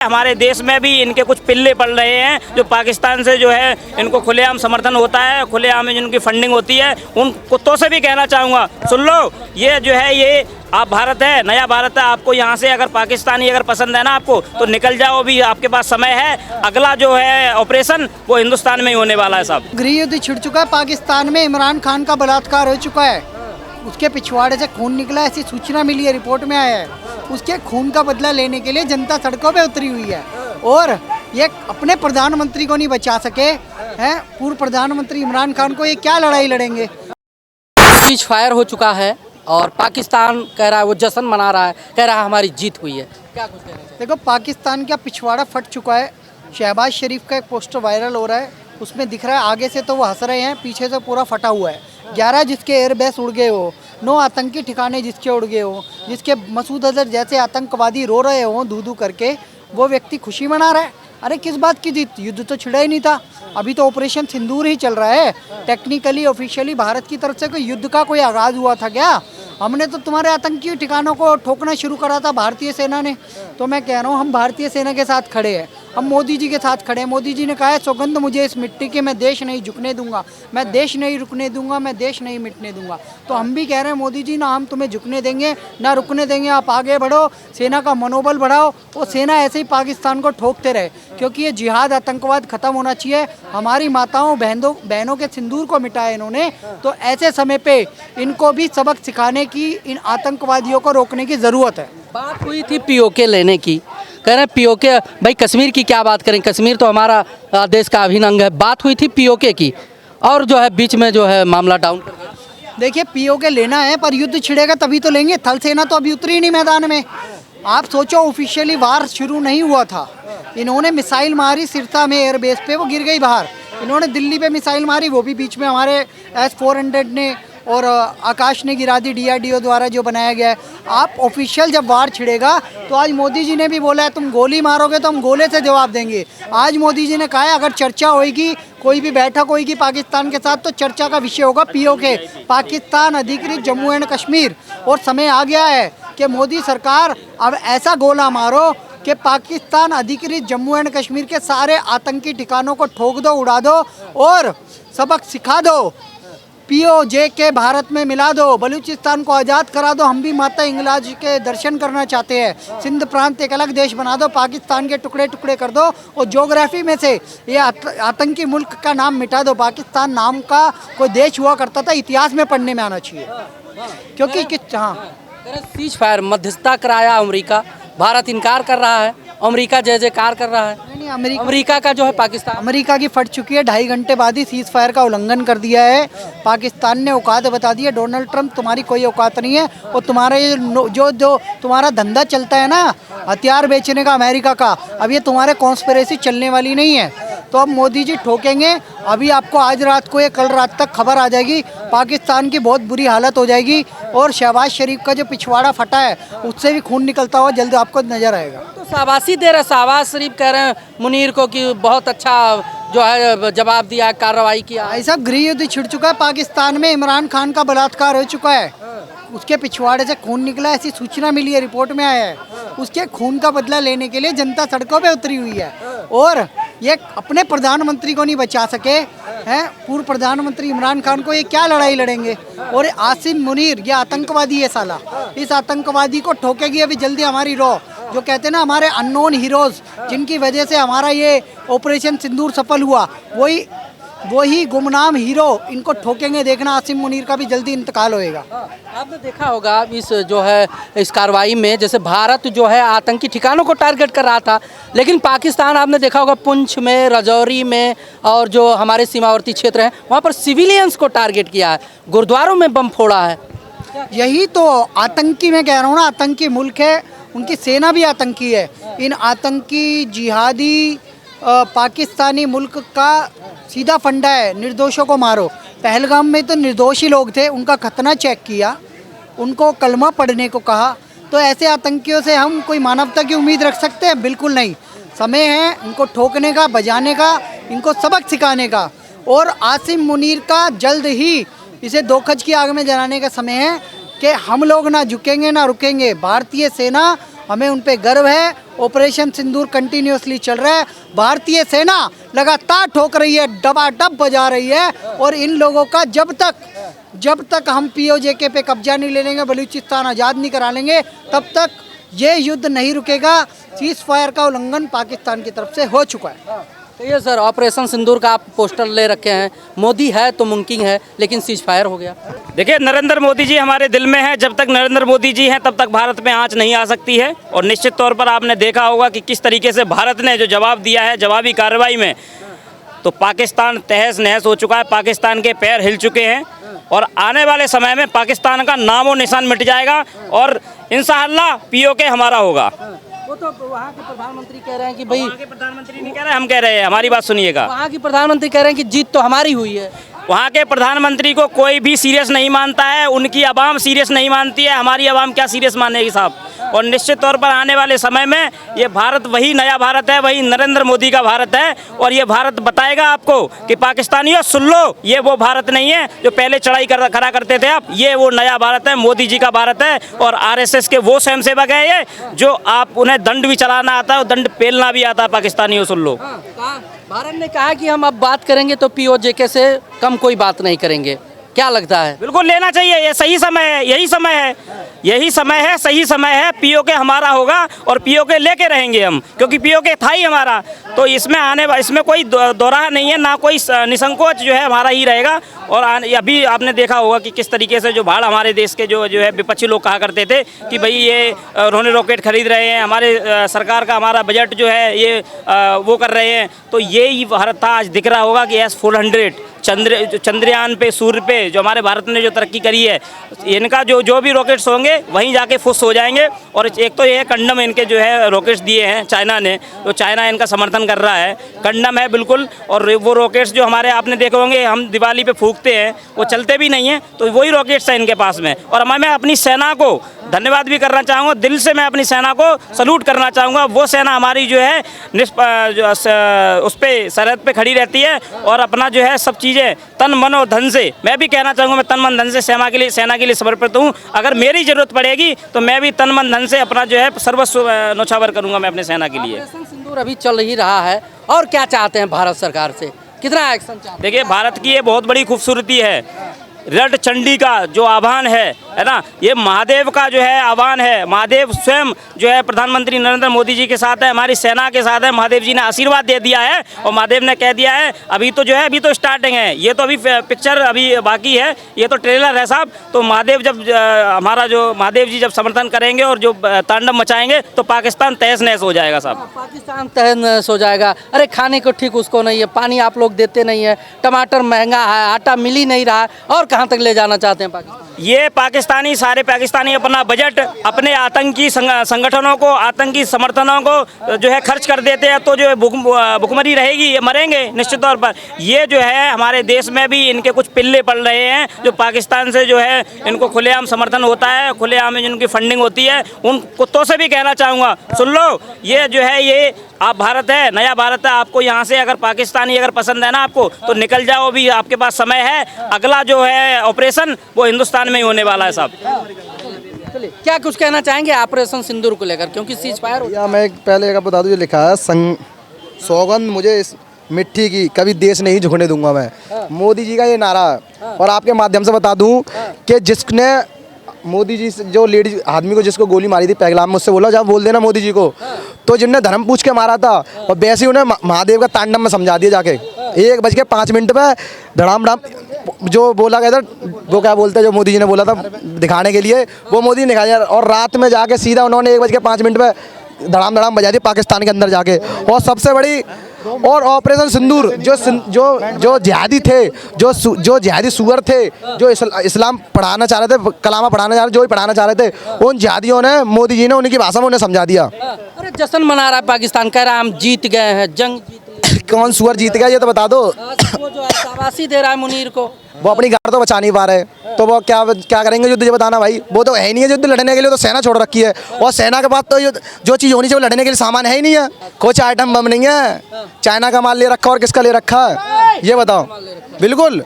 हमारे देश में भी इनके कुछ पिल्ले पड़ रहे हैं जो पाकिस्तान से जो है इनको खुलेआम समर्थन होता है, खुलेआम जिनकी फंडिंग होती है। उन कुत्तों से भी कहना चाहूँगा, सुन लो, ये जो है ये आप भारत है, नया भारत है। आपको यहाँ से अगर पाकिस्तानी अगर पसंद है ना आपको, तो निकल जाओ, भी आपके पास समय है। अगला जो है ऑपरेशन वो हिंदुस्तान में ही होने वाला है साहब। गृह युद्ध छिड़ चुका है पाकिस्तान में, इमरान खान का बलात्कार हो चुका है, उसके पिछवाड़े से खून निकला, ऐसी सूचना मिली है, रिपोर्ट में आया है। उसके खून का बदला लेने के लिए जनता सड़कों पे उतरी हुई है और ये अपने प्रधानमंत्री को नहीं बचा सके हैं, पूर्व प्रधानमंत्री इमरान खान को ये क्या लड़ाई लड़ेंगे। सीज फायर हो चुका है और पाकिस्तान कह रहा है, वो जश्न मना रहा है, कह रहा है हमारी जीत हुई है। क्या कुछ कहना चाहिए? देखो, पाकिस्तान का पिछवाड़ा फट चुका है। शहबाज शरीफ का एक पोस्टर वायरल हो रहा है, उसमें दिख रहा है आगे से तो वो हंस रहे हैं, पीछे से पूरा फटा हुआ है। 11 जिसके एयरबेस उड़ गए हो, 9 आतंकी ठिकाने जिसके उड़ गए हो, जिसके मसूद अजहर जैसे आतंकवादी रो रहे हो धू धू करके, वो व्यक्ति खुशी मना रहा है। अरे किस बात की जीत? युद्ध तो छिड़ा ही नहीं था, अभी तो ऑपरेशन सिंदूर ही चल रहा है। टेक्निकली ऑफिशियली भारत की तरफ से कोई युद्ध का कोई आगाज़ हुआ था क्या? हमने तो तुम्हारे आतंकी ठिकानों को ठोकना शुरू करा था भारतीय सेना ने। तो मैं कह रहा हूँ, हम भारतीय सेना के साथ खड़े हैं, हम मोदी जी के साथ खड़े हैं। मोदी जी ने कहा है, सौगंध मुझे इस मिट्टी की, मैं देश नहीं झुकने दूंगा, मैं देश नहीं रुकने दूंगा, मैं देश नहीं मिटने दूंगा। तो हम भी कह रहे हैं, मोदी जी, ना हम तुम्हें झुकने देंगे ना रुकने देंगे, आप आगे बढ़ो, सेना का मनोबल बढ़ाओ और सेना ऐसे ही पाकिस्तान को ठोकते रहे, क्योंकि ये जिहाद आतंकवाद खत्म होना चाहिए। हमारी माताओं बहनों के सिंदूर को मिटाया इन्होंने, तो ऐसे समय पे इनको भी सबक सिखाने की, इन आतंकवादियों को रोकने की ज़रूरत है। बात हुई थी पीओके लेने की, कह रहे हैं पीओके, भाई कश्मीर की क्या बात करें, कश्मीर तो हमारा देश का अभिन्न अंग है। बात हुई थी पीओके की और जो है बीच में जो है मामला डाउन कर गया। देखिए, पीओके लेना है पर युद्ध छिड़ेगा तभी तो लेंगे। थल सेना तो अभी उतरी नहीं मैदान में। आप सोचो, ऑफिशियली वार शुरू नहीं हुआ था, इन्होंने मिसाइल मारी सिरसा में एयरबेस पे, वो गिर गई बाहर। इन्होंने दिल्ली पे मिसाइल मारी, वो भी बीच में हमारे S-400 ने और आकाश ने गिरा दी, DRDO द्वारा जो बनाया गया है। आप ऑफिशियल जब वार छिड़ेगा, तो आज मोदी जी ने भी बोला है, तुम गोली मारोगे तो हम गोले से जवाब देंगे। आज मोदी जी ने कहा है, अगर चर्चा होगी, कोई भी बैठक होगी पाकिस्तान के साथ, तो चर्चा का विषय होगा पीओके, पाकिस्तान अधिकृत जम्मू एंड कश्मीर। और समय आ गया है कि मोदी सरकार अब ऐसा गोला मारो कि पाकिस्तान अधिकृत जम्मू एंड कश्मीर के सारे आतंकी ठिकानों को ठोक दो, उड़ा दो और सबक सिखा दो। पीओजे के भारत में मिला दो, बलूचिस्तान को आज़ाद करा दो। हम भी माता हिंगलाज के दर्शन करना चाहते हैं। सिंध प्रांत एक अलग देश बना दो, पाकिस्तान के टुकड़े टुकड़े कर दो और ज्योग्राफी में से ये आतंकी मुल्क का नाम मिटा दो। पाकिस्तान नाम का कोई देश हुआ करता था, इतिहास में पढ़ने में आना चाहिए। क्योंकि सीज फायर मध्यस्थता कराया अमेरिका, भारत इनकार कर रहा है, अमेरिका जय जयकार कर रहा है। अमेरिका का जो है पाकिस्तान, अमेरिका की फट चुकी है। 2.5 घंटे बाद ही सीज फायर का उल्लंघन कर दिया है। पाकिस्तान ने औकात बता दी है, डोनाल्ड ट्रंप तुम्हारी कोई औकात नहीं है। और तुम्हारा ये जो तुम्हारा धंधा चलता है ना, हथियार बेचने का अमेरिका का, अब ये तुम्हारे कॉन्स्पिरेसी चलने वाली नहीं है। तो अब मोदी जी ठोकेंगे। अभी आपको आज रात को या कल रात तक खबर आ जाएगी, पाकिस्तान की बहुत बुरी हालत हो जाएगी और शहबाज शरीफ का जो पिछवाड़ा फटा है, उससे भी खून निकलता हुआ जल्द आपको नजर आएगा। तो शाबाशी दे रहे, शहबाज शरीफ कह रहे हैं मुनीर को कि बहुत अच्छा जो है जवाब दिया, कार्रवाई किया। ऐसा गृह युद्ध छिड़ चुका है पाकिस्तान में, इमरान खान का बलात्कार हो चुका है, उसके पिछवाड़े से खून निकला, ऐसी सूचना मिली है, रिपोर्ट में आया है। उसके खून का बदला लेने के लिए जनता सड़कों पे उतरी हुई है और ये अपने प्रधानमंत्री को नहीं बचा सके हैं, पूर्व प्रधानमंत्री इमरान खान को ये क्या लड़ाई लड़ेंगे। और आसिम मुनीर, ये आतंकवादी है साला, इस आतंकवादी को ठोकेगी अभी जल्दी हमारी रॉ। जो कहते हैं ना, हमारे अननोन हीरोज़, जिनकी वजह से हमारा ये ऑपरेशन सिंदूर सफल हुआ, वही गुमनाम हीरो इनको ठोकेंगे। देखना, आसिम मुनीर का भी जल्दी इंतकाल होएगा। आपने देखा होगा इस जो है इस कार्रवाई में, जैसे भारत जो है आतंकी ठिकानों को टारगेट कर रहा था, लेकिन पाकिस्तान आपने देखा होगा पुंछ में, राजौरी में और जो हमारे सीमावर्ती क्षेत्र हैं, वहाँ पर सिविलियंस को टारगेट किया है, गुरुद्वारों में बम फोड़ा है। यही तो आतंकी, मैं कह रहा हूँ ना, आतंकी मुल्क है, उनकी सेना भी आतंकी है। इन आतंकी जिहादी पाकिस्तानी मुल्क का सीधा फंडा है, निर्दोषों को मारो। पहलगाम में तो निर्दोषी लोग थे, उनका खतना चेक किया, उनको कलमा पढ़ने को कहा। तो ऐसे आतंकियों से हम कोई मानवता की उम्मीद रख सकते हैं? बिल्कुल नहीं। समय है इनको ठोकने का, बजाने का, इनको सबक सिखाने का। और आसिम मुनीर का जल्द ही इसे दो खज की आग में जलाने का समय है कि हम लोग ना झुकेंगे ना रुकेंगे। भारतीय सेना हमें उन पे गर्व है। ऑपरेशन सिंदूर कंटिन्यूसली चल रहा है, भारतीय सेना लगातार ठोक रही है, डबाडब बजा रही है। और इन लोगों का जब तक हम POJK पे कब्जा नहीं ले लेंगे, बलूचिस्तान आज़ाद नहीं करा लेंगे, तब तक ये युद्ध नहीं रुकेगा। सीज फायर का उल्लंघन पाकिस्तान की तरफ से हो चुका है। तो ये सर ऑपरेशन सिंदूर का आप पोस्टर ले रखे हैं, मोदी है तो मुमकिन है, लेकिन सीज फायर हो गया। देखिए, नरेंद्र मोदी जी हमारे दिल में है। जब तक नरेंद्र मोदी जी हैं तब तक भारत में आंच नहीं आ सकती है। और निश्चित तौर पर आपने देखा होगा कि किस तरीके से भारत ने जो जवाब दिया है, जवाबी कार्रवाई में, तो पाकिस्तान तहस नहस हो चुका है, पाकिस्तान के पैर हिल चुके हैं। और आने वाले समय में पाकिस्तान का नामो निशान मिट जाएगा और इंशाअल्लाह POK हमारा होगा। वो तो वहाँ के प्रधानमंत्री कह रहे हैं कि भाई, वहाँ के प्रधानमंत्री नहीं कह रहे, हम कह रहे हैं, हमारी बात सुनिएगा। वहाँ के प्रधानमंत्री कह रहे हैं कि जीत तो हमारी हुई है। वहाँ के प्रधानमंत्री को कोई भी सीरियस नहीं मानता है, उनकी आवाम सीरियस नहीं मानती है, हमारी आवाम क्या सीरियस मानेगी साहब। और निश्चित तौर पर आने वाले समय में ये भारत वही नया भारत है, वही नरेंद्र मोदी का भारत है। और ये भारत बताएगा आपको कि पाकिस्तानियों सुन लो, ये वो भारत नहीं है जो पहले चढ़ाई करा करते थे आप, ये वो नया भारत है, मोदी जी का भारत है। और RSS के वो स्वयंसेवक है ये, जो आप उन्हें दंड भी चलाना आता है और दंड पेलना भी आता है। पाकिस्तानियों सुन लो। भारत ने कहा कि हम अब बात करेंगे तो POJK से कम कोई बात नहीं करेंगे, क्या लगता है? बिल्कुल लेना चाहिए, ये सही समय है, यही समय है, यही समय है, सही समय है। POK हमारा होगा और POK लेके रहेंगे हम, क्योंकि POK था ही हमारा। तो इसमें कोई दोराह नहीं है, ना कोई निसंकोच जो है हमारा ही रहेगा। और अभी आपने देखा होगा कि किस तरीके से जो भाड़ हमारे देश के जो है विपक्षी लोग कहा करते थे कि भाई ये उन्होंने रॉकेट खरीद रहे हैं, हमारे सरकार का हमारा बजट जो है ये वो कर रहे हैं। तो यही भारत था। आज दिख रहा होगा कि S-400 चंद्रयान पे, सूर्य पे जो हमारे भारत ने जो तरक्की करी है, इनका जो भी रॉकेट्स होंगे वहीं जाके फुस हो जाएंगे। और एक तो ये कंडम इनके जो है रॉकेट्स दिए हैं चाइना ने, तो चाइना इनका समर्थन कर रहा है, कंडम है बिल्कुल। और वो रॉकेट्स जो हमारे आपने देखे होंगे हम दिवाली पे फूंकते हैं, वो चलते भी नहीं हैं, तो वही रॉकेट्स हैं इनके पास में। और मैं अपनी सेना को धन्यवाद भी करना चाहूँगा, दिल से मैं अपनी सेना को सलूट करना चाहूँगा। वो सेना हमारी जो है उस पर सरहद पे खड़ी रहती है और अपना जो है सब चीज़ें तन मन और धन से, मैं भी कहना चाहूँगा मैं तन मन धन से सेना के लिए समर्पित हूँ। अगर मेरी ज़रूरत पड़ेगी तो मैं भी तन मन धन से अपना जो है सर्वस्व न्यौछावर करूँगा मैं अपने सेना के लिए। ऑपरेशन सिंदूर अभी चल ही रहा है, और क्या चाहते हैं भारत सरकार से, कितना एक्शन चाहते हैं? देखिए, भारत की ये बहुत बड़ी खूबसूरती है, रड चंडी का जो आह्वान है ना, ये महादेव का जो है आह्वान है। महादेव स्वयं जो है प्रधानमंत्री नरेंद्र मोदी जी के साथ है, हमारी सेना के साथ है। महादेव जी ने आशीर्वाद दे दिया है और महादेव ने कह दिया है अभी तो जो है अभी तो स्टार्टिंग है, ये तो अभी पिक्चर अभी बाकी है, ये तो ट्रेलर है साहब। तो महादेव जब हमारा जो महादेव जी जब समर्थन करेंगे और जो तांडव मचाएंगे तो पाकिस्तान तहस नहस हो जाएगा साहब। पाकिस्तान तहस नहस हो जाएगा। अरे खाने को ठीक उसको नहीं है, पानी आप लोग देते नहीं है, टमाटर महंगा है, आटा मिल ही नहीं रहा है, और कहाँ तक ले जाना चाहते हैं पाकिस्तान? ये सारे पाकिस्तानी अपना बजट अपने आतंकी संगठनों को, आतंकी समर्थनों को जो है खर्च कर देते हैं, तो जो है भुखमरी रहेगी, ये मरेंगे निश्चित तौर पर। ये जो है हमारे देश में भी इनके कुछ पिल्ले पड़ रहे हैं, जो पाकिस्तान से जो है इनको खुलेआम समर्थन होता है, खुलेआम जिनकी फंडिंग होती है, उन कुत्तों से भी कहना चाहूँगा सुन लो, ये जो है ये आप भारत है, नया भारत है। आपको यहाँ से अगर पाकिस्तानी अगर पसंद है ना आपको, तो निकल जाओ, अभी आपके पास समय है। अगला जो है ऑपरेशन वो हिंदुस्तान में ही होने वाला है साहब। चलिए, क्या कुछ कहना चाहेंगे ऑपरेशन सिंदूर को लेकर, क्योंकि सीज फायर या मैं पहले का बता दूं, जो लिखा है सौगंध मुझे इस मिट्टी की कभी देश नहीं झुकने दूंगा मैं, मोदी जी का ये नारा है। और आपके माध्यम से बता दूं कि जिसने मोदी जी जो लेडीज आदमी को जिसको गोली मारी थी पहलगाम में, उससे बोला जब बोल देना मोदी जी को, तो जिनने धर्म पूछ के मारा था और वैसे ही उन्हें महादेव का तांडव में समझा दिया जाके 1:05 पे धड़ाम धड़ाम जो बोला गया था, वो क्या बोलते हैं जो मोदी जी ने बोला था दिखाने के लिए, वो मोदी ने दिखाया। और रात में जाके सीधा उन्होंने 1:05 पे धड़ाम धड़ाम बजा दी पाकिस्तान के अंदर जाके। और सबसे बड़ी और ऑपरेशन सिंदूर जो जिहादी थे, जो जिहादी सुअर थे, जो इस्लाम पढ़ाना चाह रहे थे, कलामा पढ़ाना चाह रहे, जो भी पढ़ाना चाह रहे थे, उन जिहादियों ने मोदी जी ने उनकी भाषा में उन्हें समझा दिया। अरे जश्न मना रहा है पाकिस्तान, कह रहा है हम जीत गए हैं, जंग जीत ली। कौन सुअर जीत गया ये तो बता दो। वो जो है शाबाशी दे रहा है मुनीर को, वो अपनी गाड़ तो बचा नहीं पा रहे, तो वो क्या करेंगे युद्ध, ये बताना भाई। वो तो है ही नहीं है युद्ध लड़ने के लिए, तो सेना छोड़ रखी है, और सेना के पास तो जो चीज़ होनी चाहिए लड़ने के लिए सामान है ही नहीं है, कुछ आइटम बम नहीं है। चाइना का माल ले रखा और किसका ले रखा है ये बताओ। बिल्कुल।